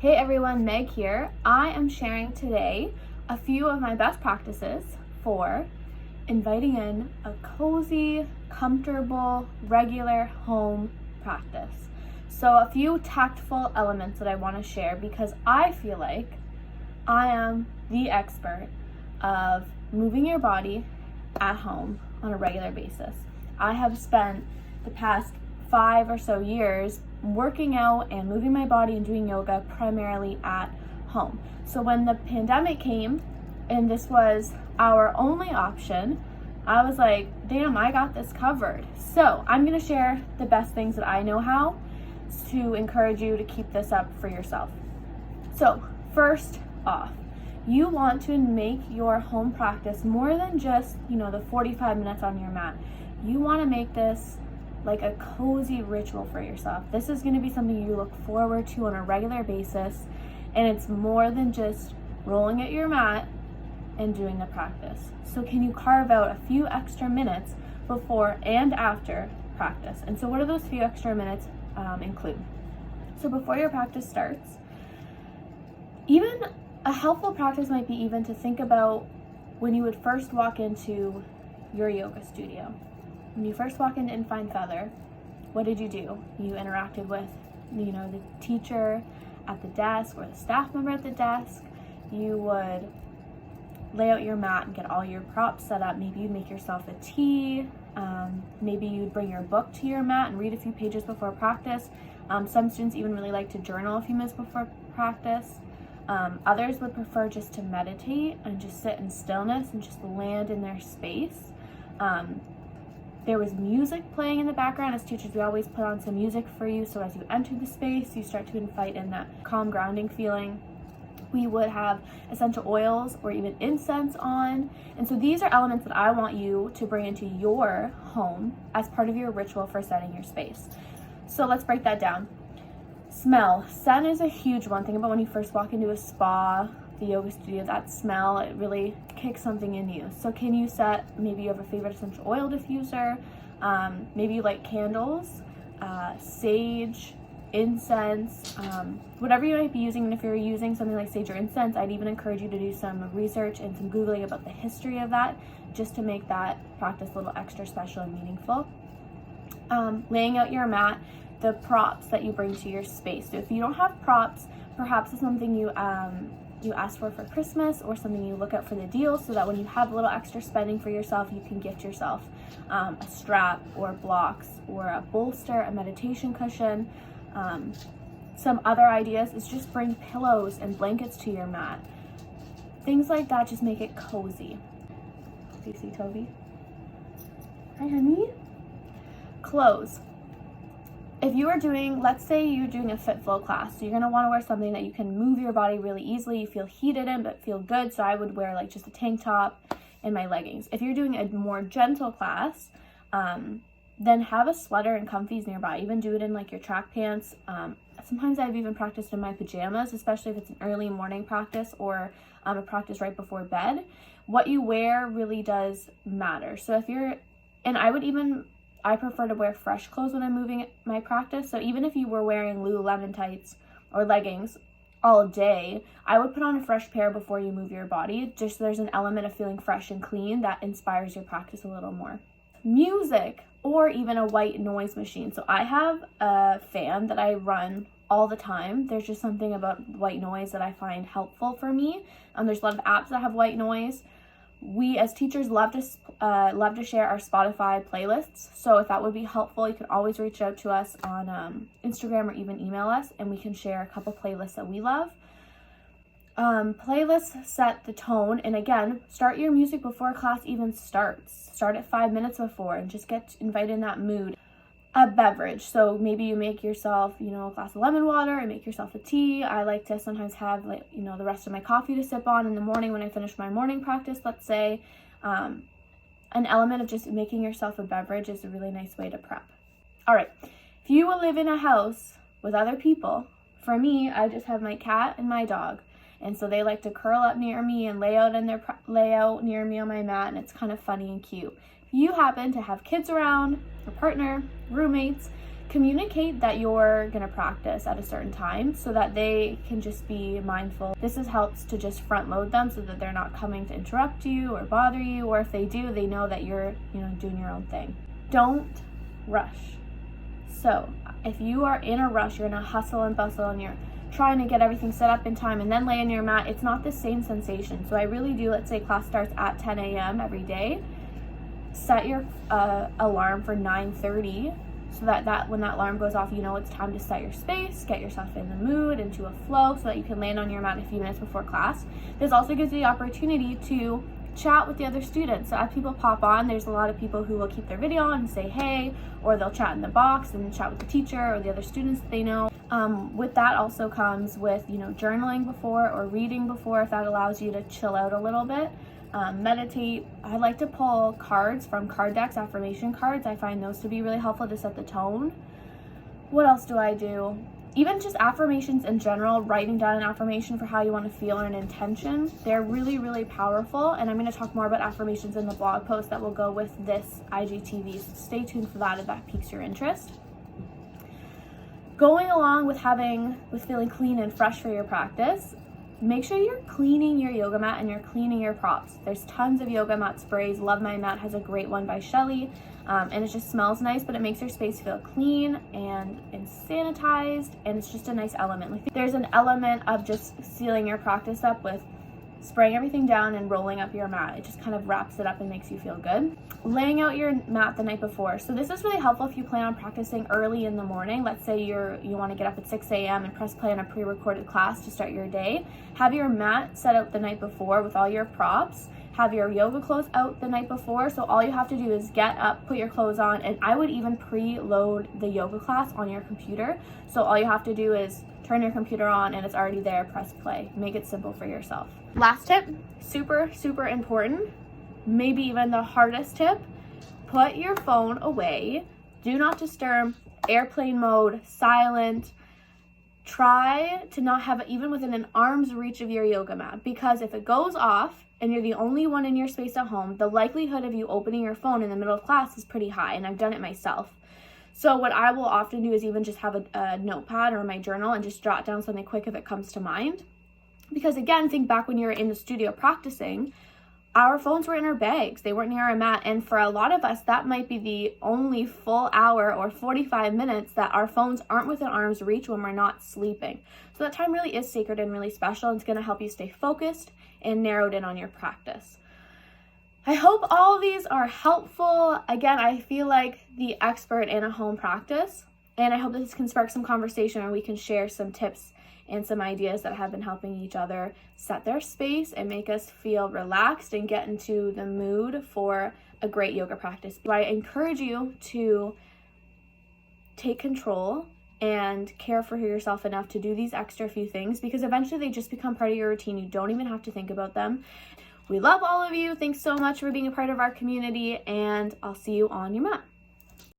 Hey everyone, Meg here. I am sharing today a few of my best practices for inviting in a cozy, comfortable, regular home practice. So a few tactful elements that I want to share because I feel like I am the expert of moving your body at home on a regular basis. I have spent the past 5 or so years working out and moving my body and doing yoga primarily at home. So when the pandemic came and this was our only option, I was like, damn, I got this covered. So I'm gonna share the best things that I know how to encourage you to keep this up for yourself. So first off, you want to make your home practice more than just, the 45 minutes on your mat. You want to make this like a cozy ritual for yourself. This is going to be something you look forward to on a regular basis, and it's more than just rolling at your mat and doing the practice. So can you carve out a few extra minutes before and after practice? And so what do those few extra minutes include? So before your practice starts, even a helpful practice might be even to think about when you would first walk into your yoga studio. When you first walk into Infine Feather, what did you do? You interacted with, the teacher at the desk or the staff member at the desk. You would lay out your mat and get all your props set up. Maybe you'd make yourself a tea. Maybe you'd bring your book to your mat and read a few pages before practice. Some students even really like to journal a few minutes before practice. Others would prefer just to meditate and just sit in stillness and just land in their space. There was music playing in the background. As teachers, we always put on some music for you, so as you enter the space, you start to invite in that calm, grounding feeling. We would have essential oils or even incense on. And so these are elements that I want you to bring into your home as part of your ritual for setting your space. So let's break that down. Smell. Scent is a huge one. Think about when you first walk into a spa, the yoga studio, that smell, it really kicks something in you. So can you set, maybe you have a favorite essential oil diffuser, maybe you like candles, sage, incense, whatever you might be using. And if you're using something like sage or incense, I'd even encourage you to do some research and some Googling about the history of that, just to make that practice a little extra special and meaningful. Laying out your mat, the props that you bring to your space. So if you don't have props, perhaps it's something you ask for Christmas, or something you look at for the deal, so that when you have a little extra spending for yourself, you can gift yourself a strap or blocks or a bolster, a meditation cushion. Some other ideas is just bring pillows and blankets to your mat. Things like that just make it cozy. Do you see Toby? Hi, honey. Clothes. If you are doing, let's say you're doing a fit flow class, so you're going to want to wear something that you can move your body really easily, you feel heated in but feel good. So I would wear like just a tank top and my leggings. If you're doing a more gentle class, then have a sweater and comfies nearby. Even do it in like your track pants. Sometimes I've even practiced in my pajamas, especially if it's an early morning practice or a practice right before bed. What you wear really does matter. So if you're, and I prefer to wear fresh clothes when I'm moving my practice. So even if you were wearing Lululemon tights or leggings all day, I would put on a fresh pair before you move your body. Just so there's an element of feeling fresh and clean that inspires your practice a little more. Music, or even a white noise machine. So I have a fan that I run all the time. There's just something about white noise that I find helpful for me. There's a lot of apps that have white noise. We as teachers love to share our Spotify playlists. So if that would be helpful, you can always reach out to us on Instagram or even email us, and we can share a couple playlists that we love. Playlists set the tone, and again, start your music before class even starts. Start at 5 minutes before and just get invited in that mood. A beverage. So maybe you make yourself, a glass of lemon water and make yourself a tea. I like to sometimes have the rest of my coffee to sip on in the morning when I finish my morning practice, let's say. An element of just making yourself a beverage is a really nice way to prep. All right. If you will live in a house with other people, for me, I just have my cat and my dog. And so they like to curl up near me and lay out near me on my mat, and it's kind of funny and cute. If you happen to have kids around, a partner, roommates, Communicate that you're gonna practice at a certain time so that they can just be mindful. This helps to just front load them so that they're not coming to interrupt you or bother you, or if they do, they know that you're, doing your own thing. Don't rush. So if you are in a rush, you're in a hustle and bustle and you're trying to get everything set up in time and then lay in your mat, it's not the same sensation. So I really do, let's say class starts at 10 a.m. every day, set your alarm for 9:30 so that when that alarm goes off, you know it's time to set your space, get yourself in the mood, into a flow, so that you can land on your mat a few minutes before class. This also gives you the opportunity to chat with the other students. So as people pop on, there's a lot of people who will keep their video on and say hey, or they'll chat in the box and chat with the teacher or the other students that they know. With that also comes with, journaling before or reading before, if that allows you to chill out a little bit. Meditate. I like to pull cards from card decks, affirmation cards. I find those to be really helpful to set the tone. What else do I do? Even just affirmations in general, writing down an affirmation for how you want to feel and an intention. They're really, really powerful. And I'm going to talk more about affirmations in the blog post that will go with this IGTV. So stay tuned for that if that piques your interest. Going along with feeling clean and fresh for your practice, make sure you're cleaning your yoga mat and you're cleaning your props. There's tons of yoga mat sprays. Love My Mat has a great one by Shelly, and it just smells nice, but it makes your space feel clean and sanitized, and it's just a nice element. There's an element of just sealing your practice up with spraying everything down and rolling up your mat. It just kind of wraps it up and makes you feel good. Laying out your mat the night before. So this is really helpful if you plan on practicing early in the morning. Let's say you want to get up at 6 a.m. and press play on a pre-recorded class to start your day. Have your mat set out the night before with all your props. Have your yoga clothes out the night before. So all you have to do is get up, put your clothes on, and I would even pre-load the yoga class on your computer. So all you have to do is turn your computer on and it's already there, press play. Make it simple for yourself. Last tip, super, super important, maybe even the hardest tip, put your phone away. Do not disturb, airplane mode, silent. Try to not have it even within an arm's reach of your yoga mat, because if it goes off and you're the only one in your space at home, the likelihood of you opening your phone in the middle of class is pretty high, and I've done it myself. So what I will often do is even just have a notepad or my journal and just jot down something quick if it comes to mind. Because again, think back when you were in the studio practicing, our phones were in our bags. They weren't near our mat. And for a lot of us, that might be the only full hour or 45 minutes that our phones aren't within arm's reach when we're not sleeping. So that time really is sacred and really special. And it's going to help you stay focused and narrowed in on your practice. I hope all of these are helpful. Again, I feel like the expert in a home practice, and I hope this can spark some conversation where we can share some tips and some ideas that have been helping each other set their space and make us feel relaxed and get into the mood for a great yoga practice. So I encourage you to take control and care for yourself enough to do these extra few things, because eventually they just become part of your routine. You don't even have to think about them. We love all of you. Thanks so much for being a part of our community, and I'll see you on your mat.